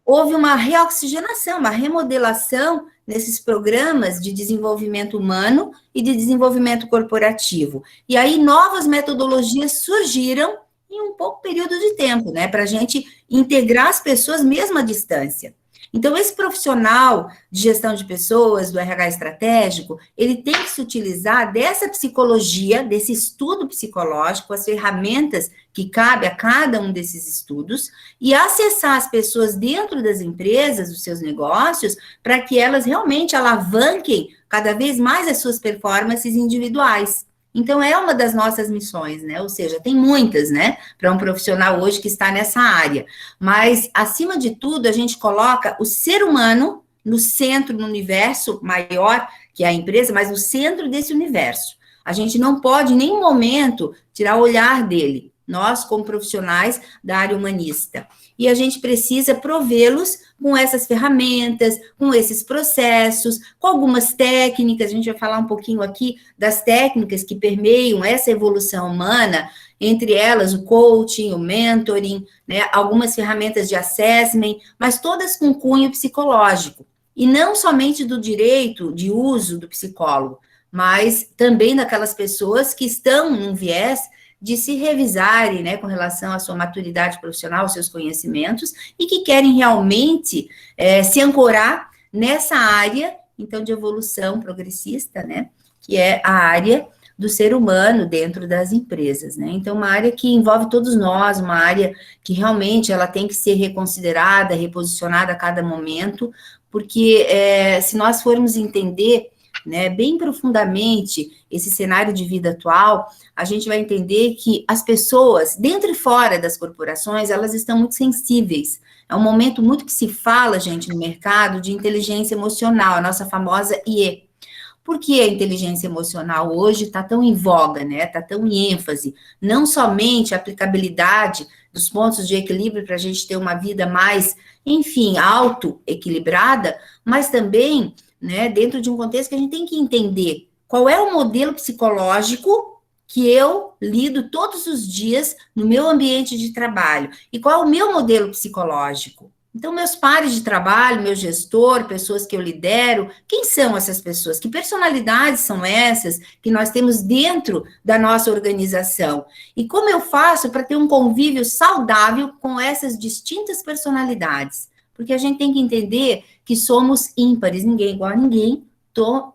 houve uma reoxigenação, uma remodelação nesses programas de desenvolvimento humano e de desenvolvimento corporativo. E aí novas metodologias surgiram em um pouco período de tempo, né, para a gente integrar as pessoas mesmo à distância. Então, esse profissional de gestão de pessoas, do RH estratégico, ele tem que se utilizar dessa psicologia, desse estudo psicológico, as ferramentas que cabe a cada um desses estudos, e acessar as pessoas dentro das empresas, dos seus negócios, para que elas realmente alavanquem cada vez mais as suas performances individuais. Então, é uma das nossas missões, né? Ou seja, tem muitas, né? Para um profissional hoje que está nessa área. Mas, acima de tudo, a gente coloca o ser humano no centro, no universo maior que é a empresa, mas no centro desse universo. A gente não pode, em nenhum momento, tirar o olhar dele. Nós, como profissionais da área humanista. E a gente precisa provê-los com essas ferramentas, com esses processos, com algumas técnicas. A gente vai falar um pouquinho aqui das técnicas que permeiam essa evolução humana, entre elas o coaching, o mentoring, né, algumas ferramentas de assessment, mas todas com cunho psicológico. E não somente do direito de uso do psicólogo, mas também daquelas pessoas que estão num viés de se revisarem, né, com relação à sua maturidade profissional, aos seus conhecimentos, e que querem realmente se ancorar nessa área, então, de evolução progressista, né, que é a área do ser humano dentro das empresas, né, então, uma área que envolve todos nós, uma área que realmente ela tem que ser reconsiderada, reposicionada a cada momento, porque se nós formos entender, né, bem profundamente esse cenário de vida atual, a gente vai entender que as pessoas, dentro e fora das corporações, elas estão muito sensíveis. É um momento muito que se fala, gente, no mercado de inteligência emocional, a nossa famosa IE. Por que a inteligência emocional hoje está tão em voga, né? Está tão em ênfase? Não somente a aplicabilidade dos pontos de equilíbrio para a gente ter uma vida mais, enfim, auto-equilibrada, mas também, né, dentro de um contexto que a gente tem que entender qual é o modelo psicológico que eu lido todos os dias no meu ambiente de trabalho e qual é o meu modelo psicológico. Então, meus pares de trabalho, meu gestor, pessoas que eu lidero, quem são essas pessoas? Que personalidades são essas que nós temos dentro da nossa organização? E como eu faço para ter um convívio saudável com essas distintas personalidades? Porque a gente tem que entender que somos ímpares, ninguém é igual a ninguém,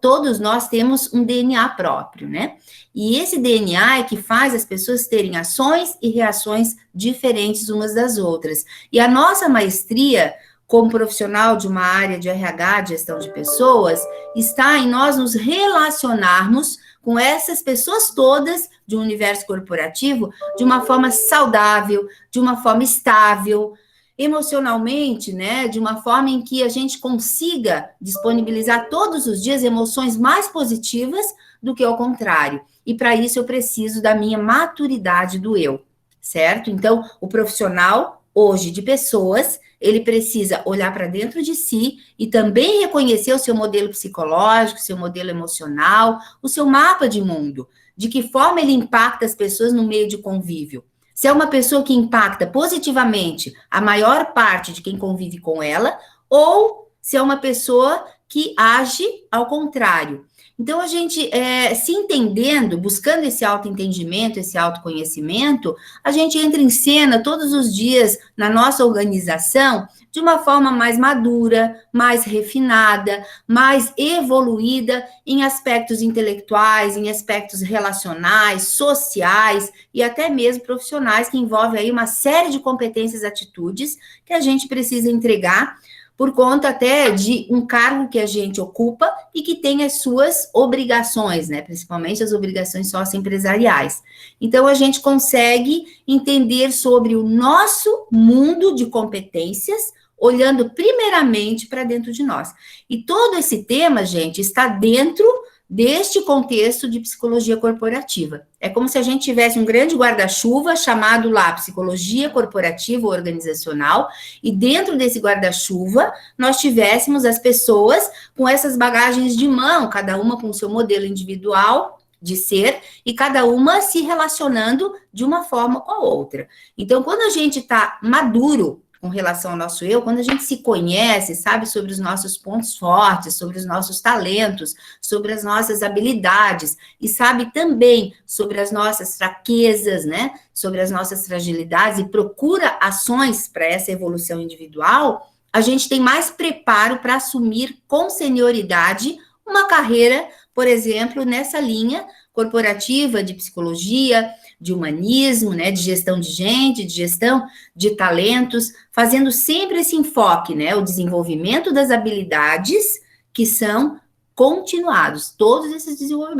todos nós temos um DNA próprio, né? E esse DNA é que faz as pessoas terem ações e reações diferentes umas das outras. E a nossa maestria, como profissional de uma área de RH, de gestão de pessoas, está em nós nos relacionarmos com essas pessoas todas de um universo corporativo de uma forma saudável, de uma forma estável, emocionalmente, né, de uma forma em que a gente consiga disponibilizar todos os dias emoções mais positivas do que ao contrário. E para isso eu preciso da minha maturidade do eu, certo? Então, o profissional hoje de pessoas, ele precisa olhar para dentro de si e também reconhecer o seu modelo psicológico, seu modelo emocional, o seu mapa de mundo, de que forma ele impacta as pessoas no meio de convívio. Se é uma pessoa que impacta positivamente a maior parte de quem convive com ela, ou se é uma pessoa que age ao contrário. Então, a gente, se entendendo, buscando esse autoentendimento, esse autoconhecimento, a gente entra em cena todos os dias na nossa organização de uma forma mais madura, mais refinada, mais evoluída em aspectos intelectuais, em aspectos relacionais, sociais e até mesmo profissionais, que envolvem aí uma série de competências e atitudes que a gente precisa entregar por conta até de um cargo que a gente ocupa e que tem as suas obrigações, né? Principalmente as obrigações socioempresariais. Então, a gente consegue entender sobre o nosso mundo de competências, olhando primeiramente para dentro de nós. E todo esse tema, gente, está dentro deste contexto de psicologia corporativa. É como se a gente tivesse um grande guarda-chuva chamado lá psicologia corporativa ou organizacional, e dentro desse guarda-chuva nós tivéssemos as pessoas com essas bagagens de mão, cada uma com o seu modelo individual de ser, e cada uma se relacionando de uma forma com a outra. Então, quando a gente está maduro com relação ao nosso eu, quando a gente se conhece, sabe sobre os nossos pontos fortes, sobre os nossos talentos, sobre as nossas habilidades, e sabe também sobre as nossas fraquezas, né? Sobre as nossas fragilidades, e procura ações para essa evolução individual, a gente tem mais preparo para assumir com senioridade uma carreira, por exemplo, nessa linha corporativa de psicologia, de humanismo, né, de gestão de gente, de gestão de talentos, fazendo sempre esse enfoque, né, o desenvolvimento das habilidades que são continuados, todos esses desenvolvimentos.